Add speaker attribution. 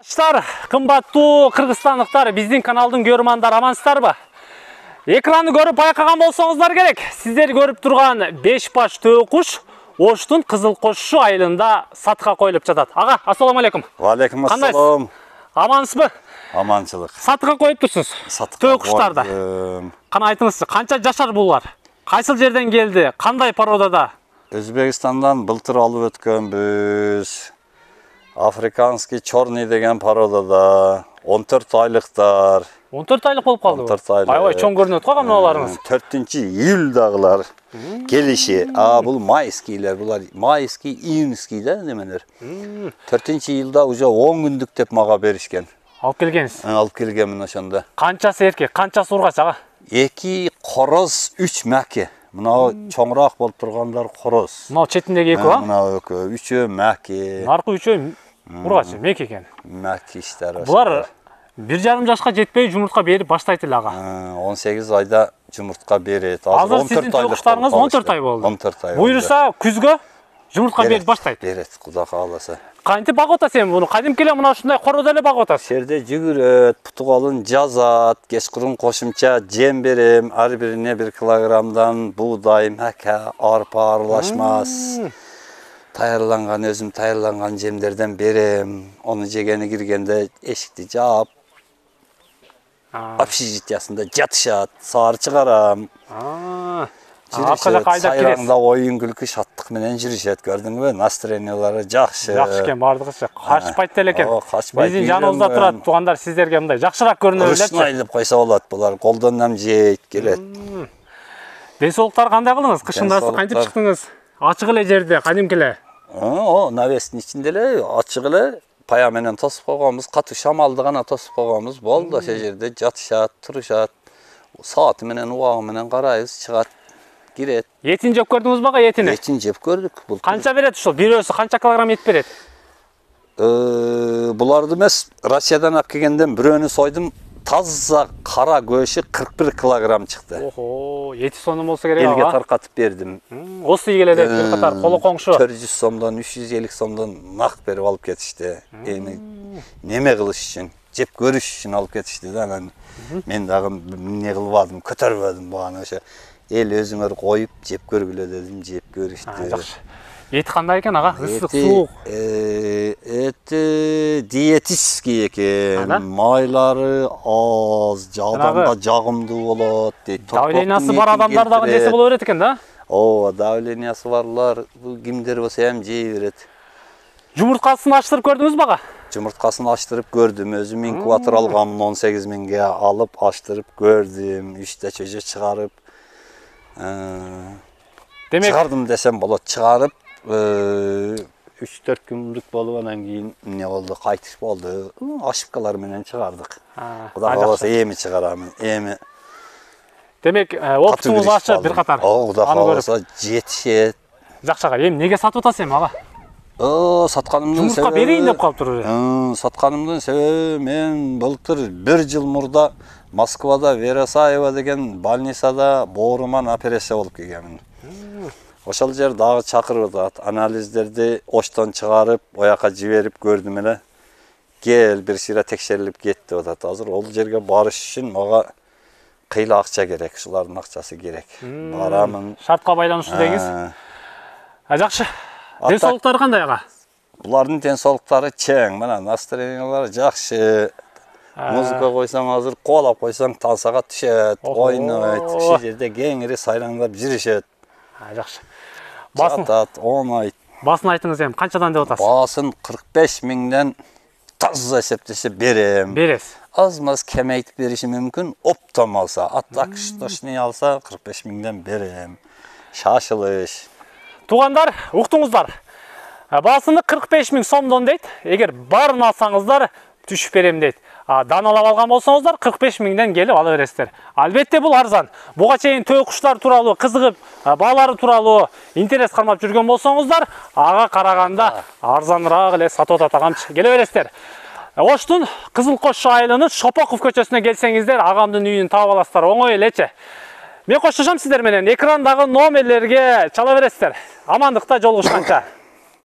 Speaker 1: Arkadaşlar, kımbattуу Kırgızstandыктар, биздин каналдын көрөрмандары амансыздарбы? Экранды көрүп байкаган болсоңуздар керек. Сиздер көрүп турган 5 баш төө куш Оштун Кызыл Кошшу айылында сатка коюлуп жатат. Ага, ассаламу алейкум.
Speaker 2: Ва алейкум ассалам.
Speaker 1: Амансызбы?
Speaker 2: Аманчылык.
Speaker 1: Сатка коюптурсуз. Төө куштарды. Кана айтыңызчы, канча жашар булар? Кайсыл жерден келди? Кандай породада?
Speaker 2: Өзбекстандан былтыр алып өткөнбүз. Африканский черный деген породада 14 айлыктар.
Speaker 1: 14 айлык болуп калды.
Speaker 2: 14 айлык.
Speaker 1: Аябай чоң көрүнөт го камналарыңыз.
Speaker 2: 4-июльдагылар келиши. Бул майскийлер, булар майский, июньский да неменер. 4-июльда уже 10 күндүк деп мага беришкен.
Speaker 1: Алып келгенсиз.
Speaker 2: Алып келгенмин ошондо.
Speaker 1: Канчасы эркек, канчасы ургач ага?
Speaker 2: 2 короз, 3 мәке. Мына чоңураак болуп тургандар короз.
Speaker 1: Мына четиндеги экөө а?
Speaker 2: Мына экөө, 3 мәке.
Speaker 1: Наркы 3 ургач, мек экен.
Speaker 2: Мәке иштер.
Speaker 1: Булар 1,5 жашка жетпей жумуртка берип баштайт эле ага.
Speaker 2: 18 айда жумуртка берет.
Speaker 1: Азыр сиздин токуштарыңыз 14 ай болду.
Speaker 2: 14 ай.
Speaker 1: Буйруса күзгө жумуртка берип баштайт.
Speaker 2: Берет, Кудай кааласа.
Speaker 1: Кантип багып атасың эми буну? Кадимки эле мына ушундай кородо эле багып атасың.
Speaker 2: Жерде жүгүрөт, путугалын жазат, кечкурун кошумча жем берем, ар бирине 1 килограммдан буудай, мәке, арпа аралашмас. Таярланган, өзүм таярланган жемдерден берем. Onu жегени киргенде эшикти жаап, общежитиясында жатышат, саар чыгарам.
Speaker 1: Арка жакка айдап киресиз.
Speaker 2: Сайраңда оюн күлкү шаттык менен жүрүшөт, көрдүңбү? Настроениялары жакшы.
Speaker 1: Жакшы экен, бардыгычы. Качпайт деле экен.
Speaker 2: Качпайт.
Speaker 1: Биздин жаныбызда турат туугандар сиздерге мындай жакшыраак көрүнө билетчи.
Speaker 2: Рушнай деп койсо болот, булар колдон нам жейт, келет.
Speaker 1: Ден соолуктар кандай кылдыңыз? Кышындасы кантип чыктыңыз? Ачык эле жерде, кадимки эле.
Speaker 2: Навестин ичинде эле, ачык эле, пая менен тосуп койгонбуз, катуу шамалды гана тосуп койгонбуз. Болду, ошол жерде жатышат, турушат. Сааты менен, убагы менен карайбыз, чыгат, кирет.
Speaker 1: Этин жеп көрдүңүз бага, этини?
Speaker 2: Этин жеп көрдүк.
Speaker 1: Канча берет ушул? Бирөөсү канча килограмм эт берет?
Speaker 2: Буларды эмес, Россиядан алып келгенден бирөөнү сойдум. Таза кара көшү 41 килограмм чыкты.
Speaker 1: Охо, эти сонун болсо керек ага.
Speaker 2: Элге таркатып бердим.
Speaker 1: Осы ийгеле деп бир катар коло коңшу.
Speaker 2: 400 сомдон 350 сомдон нак берип алып кетишти. Эми неме кылыш үчүн, жеп көрүш үчүн алып кетишти да. Анан мен дагы эмне кылбадым, көтөрбөдүм буганы ошо. Эл өзүңөр коюп жеп көргүлө дедим, жеп көрүштү.
Speaker 1: Жакшы. Эти кандай экен ага? Ысык, суук.
Speaker 2: Эти диетический экен. Майлары аз, адамга жагымдуу болот дейт.
Speaker 1: Давлениясы бар адамдар дагы жесе боло берет экен да?
Speaker 2: Давлениясы барлар бул кимдер болсо эми жей берет.
Speaker 1: Жумурткасын аштырып көрдүңүз бага?
Speaker 2: Жумурткасын аштырып көрдүм. Өзүм инкубатор алганмын, 18 миңге алып аштырып көрдүм. 3 чөжө чыгарып.
Speaker 1: Демек,
Speaker 2: чыгардым десем болот, чыгарып 3-4 күндүк болуп анан кийин эмне болду, кайтыш болду. Ошибкалар менен чыгардык. Кудай кааласа эми чыгарамын. Эми
Speaker 1: демек, опытыңыз ачы бир катар.
Speaker 2: Кудай кааласа жетишет.
Speaker 1: Жакшы ага, эми неге сатып атасыз эми ага?
Speaker 2: Сатканымдын
Speaker 1: жумуртка берейин деп калыптыр.
Speaker 2: Сатканымдын себеби мен былтыр 1 жыл мурда Москвада Верасаева деген больницада бооруман операция болуп келгенмин. Ошол жер дагы чакырып атат. Анализдерди Оштон чыгарып, ояка жиберип көрдүм эле. Кел, бир сыйра текшерилип кет деп атат. Азыр ол жерге барыш үчүн мага кыйла акча керек, ушулардын акчасы керек. Барамын.
Speaker 1: Шартка байланыштуу деңиз. Жакшы. Ден соолуктары кандай ага?
Speaker 2: Булардын ден соолуктары чең, мына настроениялары жакшы. Музыка койсоң, азыр коолап койсоң, тансага түшөт, ойнойт. Ушул жерде кеңири сайраңдап жүрүшөт.
Speaker 1: Жакшы.
Speaker 2: Жатат, ойнойт.
Speaker 1: Басын айтыңыз эми, канчадан деп атасыз?
Speaker 2: Басын 45 миңден таза эсептесе берем.
Speaker 1: Бересиз.
Speaker 2: Аз-маз кемейтип бериши мүмкүн, оптом алса, аттак штошни алса 45 миңден берем. Шашылыш.
Speaker 1: Туугандар, уктуңуздар. Баасыны 45 миң сомдон дейт. Эгер барын алсаңыздар, түшүп берем дейт. Даналап алган болсоңуздар 45 миңден келип ала бересиздер. Албетте бул арзан. Буга чейин төө куштар тууралуу кызыгып, баалары тууралуу интерес кармап жүргөн болсоңуздар, ага караганда арзаныраак эле сатып атат агамчы. Келе бересиздер. Оштун Кызыл Кошшу айылынын Шопоков көчөсүнө келсеңиздер, агамдын үйүн таап аласыздар. Оңой элечи. Мен коштошом сиздер менен. Экрандагы номерлерге чала бересиздер. Амандыкта жолугушканча.